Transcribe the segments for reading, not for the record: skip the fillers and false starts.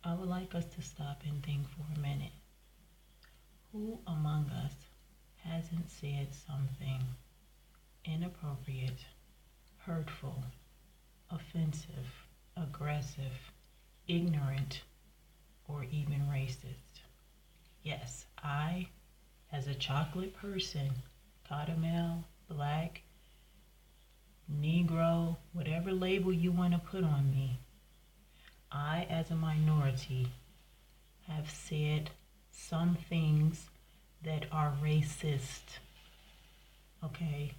I would like us to stop and think for a minute. Who among us hasn't said something inappropriate, hurtful, offensive, aggressive, ignorant, or even racist? Yes, I, as a chocolate person, caramel, black, Negro, whatever label you want to put on me, I, as a minority, have said some things that are racist. Okay?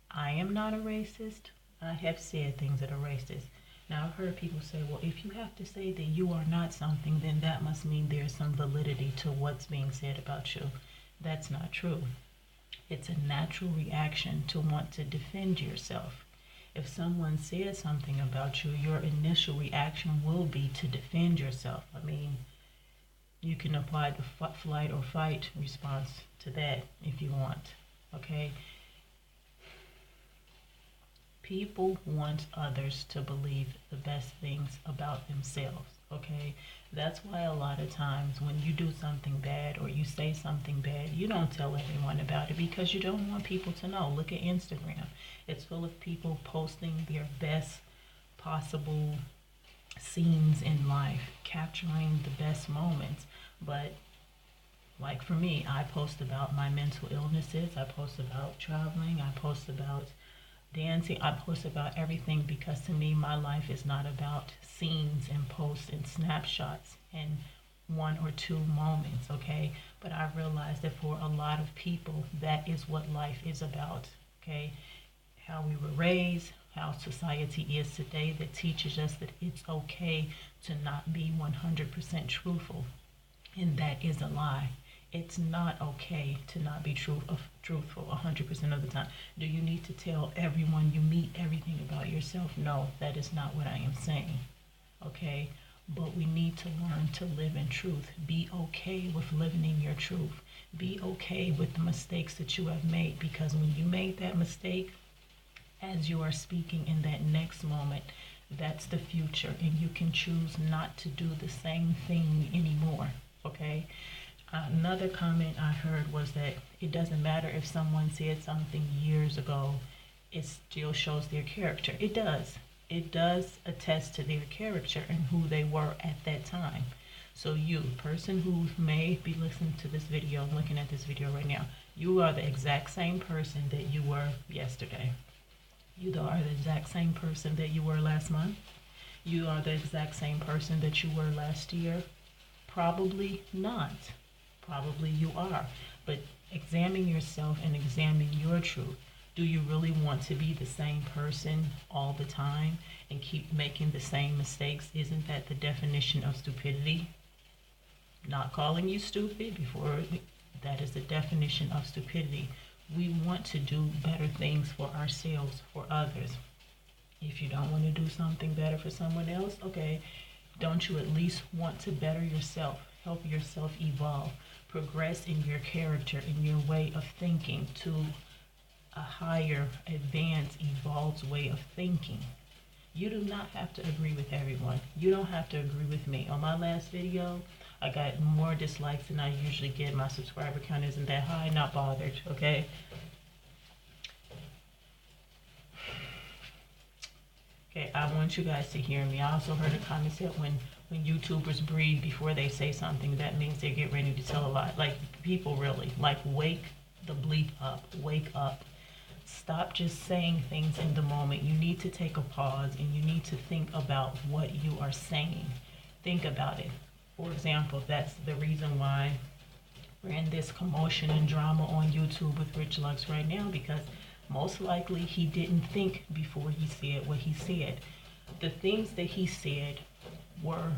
I am not a racist. I have said things that are racist. Now, I've heard people say, well, if you have to say that you are not something, then that must mean there's some validity to what's being said about you. That's not true. It's a natural reaction to want to defend yourself. If someone says something about you, your initial reaction will be to defend yourself. I mean, you can apply the flight or fight response to that if you want. Okay? People want others to believe the best things about themselves. Okay? That's why a lot of times when you do something bad or you say something bad, you don't tell everyone about it because you don't want people to know. Look at Instagram. It's full of people posting their best possible scenes in life, capturing the best moments. But like for me, I post about my mental illnesses, I post about traveling, I post about dancing, I post about everything because to me my life is not about scenes and posts and snapshots and one or two moments, okay? But I realize that for a lot of people that is what life is about, okay? How we were raised, how society is today that teaches us that it's okay to not be 100% truthful, and that is a lie. It's not okay to not be truthful 100% of the time. Do you need to tell everyone you meet everything about yourself? No, that is not what I am saying. Okay? But we need to learn to live in truth. Be okay with living in your truth. Be okay with the mistakes that you have made, because when you made that mistake, as you are speaking in that next moment, that's the future, and you can choose not to do the same thing anymore. Okay? Another comment I heard was that it doesn't matter if someone said something years ago, it still shows their character. It does. It does attest to their character and who they were at that time. So you, person who may be listening to this video, looking at this video right now, you are the exact same person that you were yesterday. You are the exact same person that you were last month. You are the exact same person that you were last year. Probably not. Probably you are. But examine yourself and examine your truth. Do you really want to be the same person all the time and keep making the same mistakes? Isn't that the definition of stupidity? Not calling you stupid before, that is the definition of stupidity. We want to do better things for ourselves, for others. If you don't want to do something better for someone else, okay, don't you at least want to better yourself, help yourself evolve, progress in your character, in your way of thinking to a higher, advanced, evolved way of thinking? You do not have to agree with everyone. You don't have to agree with me. On my last video, I got more dislikes than I usually get. My subscriber count isn't that high, not bothered, okay? Okay, I want you guys to hear me. I also heard a comment said when YouTubers breathe before they say something, that means they get ready to tell a lie. Like, people really, like, wake the bleep up, wake up. Stop just saying things in the moment. You need to take a pause and you need to think about what you are saying. Think about it. For example, that's the reason why we're in this commotion and drama on YouTube with Rich Lux right now, because most likely he didn't think before he said what he said. The things that he said were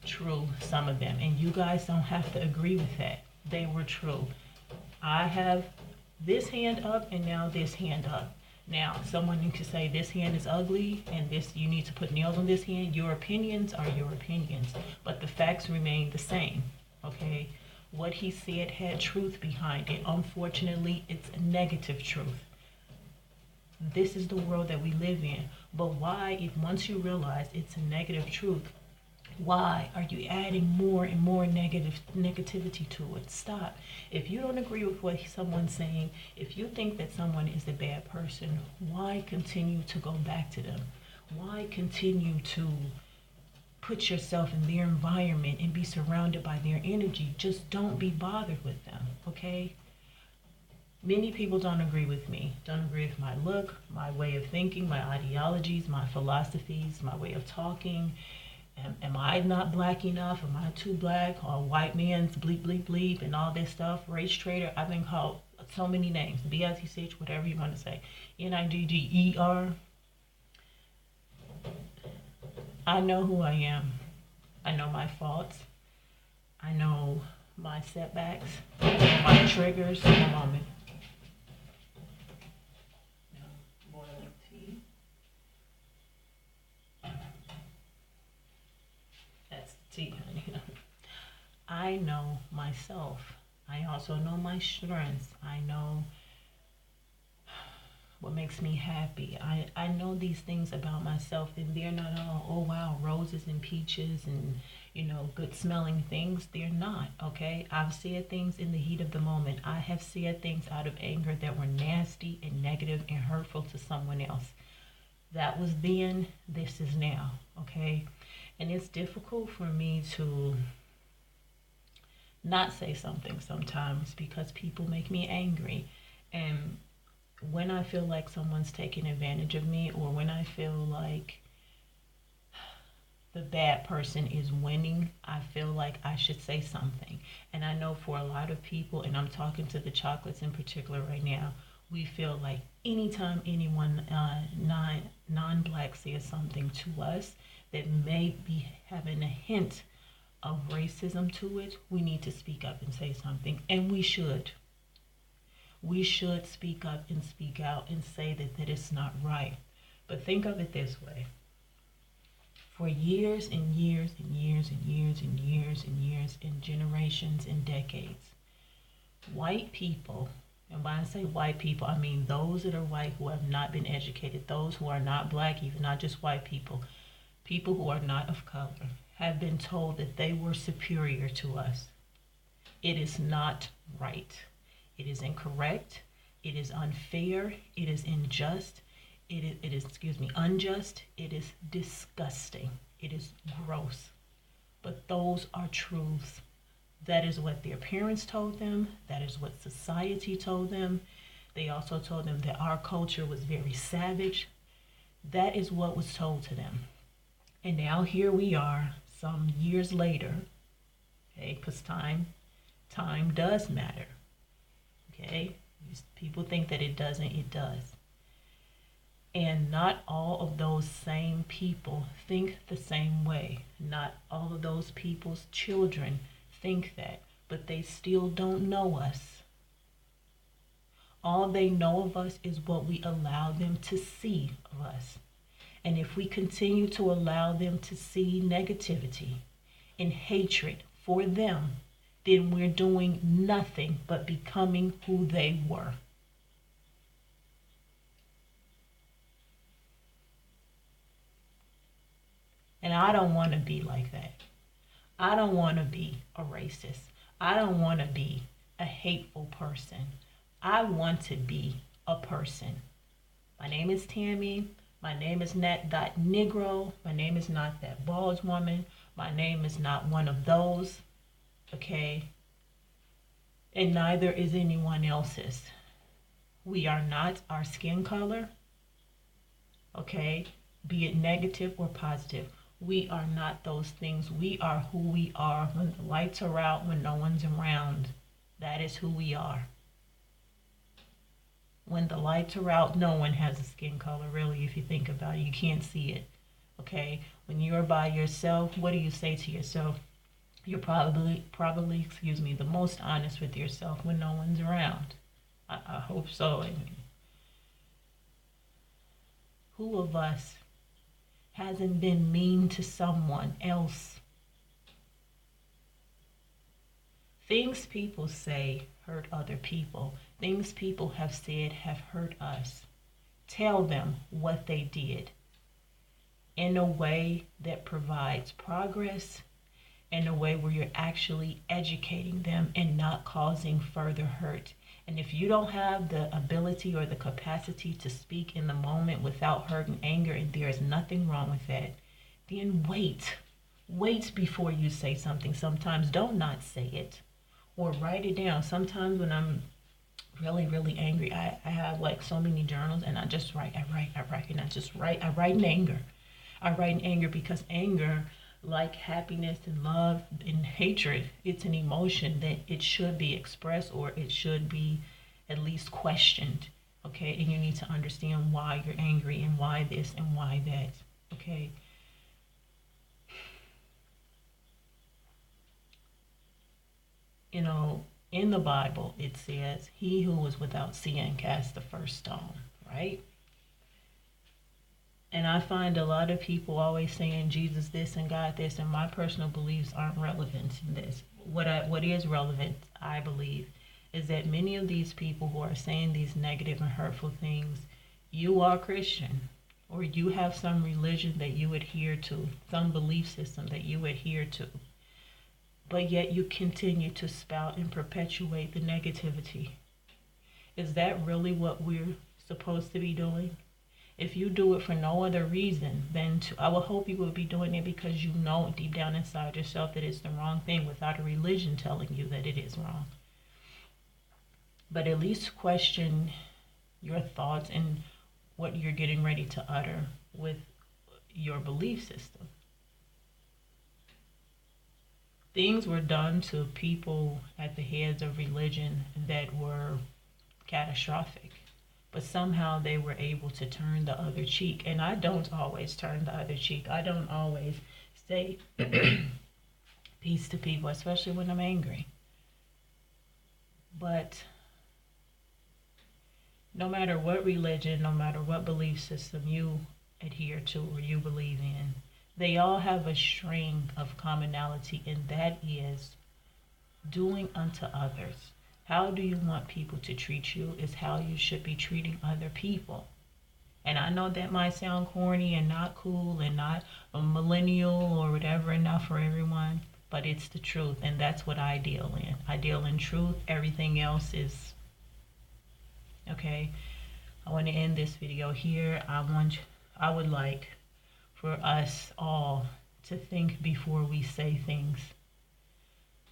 true, some of them, and you guys don't have to agree with that. They were true. I have this hand up and now this hand up. Now, someone could say this hand is ugly and this, you need to put nails on this hand. Your opinions are your opinions, but the facts remain the same, okay? What he said had truth behind it. Unfortunately, it's a negative truth. This is the world that we live in. But why, if once you realize it's a negative truth, Why are you adding more and more negativity to it? Stop. If you don't agree with what someone's saying, if you think that someone is a bad person, why continue to go back to them? Why continue to put yourself in their environment and be surrounded by their energy? Just don't be bothered with them, okay? Many people don't agree with me, don't agree with my look, my way of thinking, my ideologies, my philosophies, my way of talking. Am I not black enough? Am I too black? Or white man's bleep, bleep, bleep, and all this stuff? Race traitor. I've been called so many names. B-I-T-C-H, whatever you want to say. N-I-G-G-E-R. I know who I am. I know my faults. I know my setbacks, my triggers. One moment. Boiling tea. That's the tea, honey. I know myself. I also know my strengths. I know what makes me happy. I know these things about myself, and they're not all, oh wow, roses and peaches and, good smelling things. They're not, okay? I've said things in the heat of the moment. I have said things out of anger that were nasty and negative and hurtful to someone else. That was then, this is now, okay? And it's difficult for me to not say something sometimes because people make me angry. And when I feel like someone's taking advantage of me, or when I feel like the bad person is winning, I feel like I should say something. And I know for a lot of people, and I'm talking to the chocolates in particular right now, we feel like anytime anyone non-black says something to us that may be having a hint of racism to it, we need to speak up and say something. And we should. We should speak up and speak out and say that it's not right. But think of it this way. For years and years and years and years and years and years and generations and decades, white people, and when I say white people, I mean those that are white who have not been educated, those who are not black, even not just white people, people who are not of color, have been told that they were superior to us. It is not right. It is incorrect. It is unfair. It is unjust. It is unjust. It is disgusting. It is gross. But those are truths. That is what their parents told them. That is what society told them. They also told them that our culture was very savage. That is what was told to them. And now here we are, some years later, okay, because time does matter. Okay, people think that it doesn't, it does. And not all of those same people think the same way. Not all of those people's children think that, but they still don't know us. All they know of us is what we allow them to see of us. And if we continue to allow them to see negativity and hatred for them, then we're doing nothing but becoming who they were. And I don't want to be like that. I don't want to be a racist. I don't want to be a hateful person. I want to be a person. My name is Tammy. My name is not that Negro. My name is not that bald woman. My name is not one of those. Okay? And neither is anyone else's. We are not our skin color. Okay? Be it negative or positive. We are not those things. We are who we are when the lights are out, when no one's around. That is who we are. When the lights are out, no one has a skin color, really, if you think about it. You can't see it. Okay? When you're by yourself, what do you say to yourself? You're probably, the most honest with yourself when no one's around. I hope so. I mean, who of us hasn't been mean to someone else? Things people say hurt other people. Things people have said have hurt us. Tell them what they did. in a way that provides progress, in a way where you're actually educating them and not causing further hurt. And if you don't have the ability or the capacity to speak in the moment without hurt and anger, and there is nothing wrong with that, then wait. Wait before you say something. Sometimes don't not say it, or write it down. Sometimes when I'm really, really angry, I have like so many journals, and I just write, and I write in anger. I write in anger because anger, like happiness and love and hatred, it's an emotion that it should be expressed, or it should be at least questioned. Okay, and you need to understand why you're angry and why this and why that. Okay. You know, in the Bible it says, he who was without sin cast the first stone, right? And I find a lot of people always saying Jesus this and God this, and my personal beliefs aren't relevant in this. What is relevant, I believe, is that many of these people who are saying these negative and hurtful things, you are Christian, or you have some religion that you adhere to, some belief system that you adhere to, but yet you continue to spout and perpetuate the negativity. Is that really what we're supposed to be doing? If you do it for no other reason than to, I would hope you would be doing it because you know deep down inside yourself that it's the wrong thing, without a religion telling you that it is wrong. But at least question your thoughts and what you're getting ready to utter with your belief system. Things were done to people at the heads of religion that were catastrophic, but somehow they were able to turn the other cheek. And I don't always turn the other cheek. I don't always say peace to people, especially when I'm angry. But no matter what religion, no matter what belief system you adhere to or you believe in, they all have a string of commonality, and that is doing unto others. How do you want people to treat you is how you should be treating other people. And I know that might sound corny and not cool and not a millennial or whatever, and not for everyone, but it's the truth, and that's what I deal in. I deal in truth. Everything else is okay. I want to end this video here. I would like for us all to think before we say things,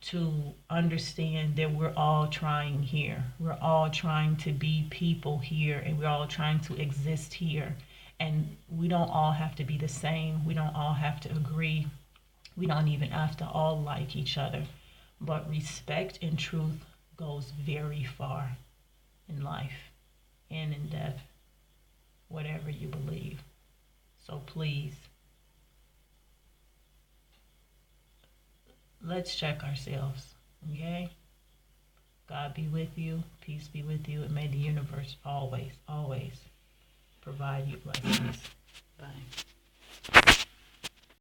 to understand that we're all trying here. We're all trying to be people here, and we're all trying to exist here. And we don't all have to be the same. We don't all have to agree. We don't even have to all like each other. But respect and truth goes very far in life and in death, whatever you believe. So please, let's check ourselves, okay? God be with you. Peace be with you. And may the universe always, always provide you blessings. Bye.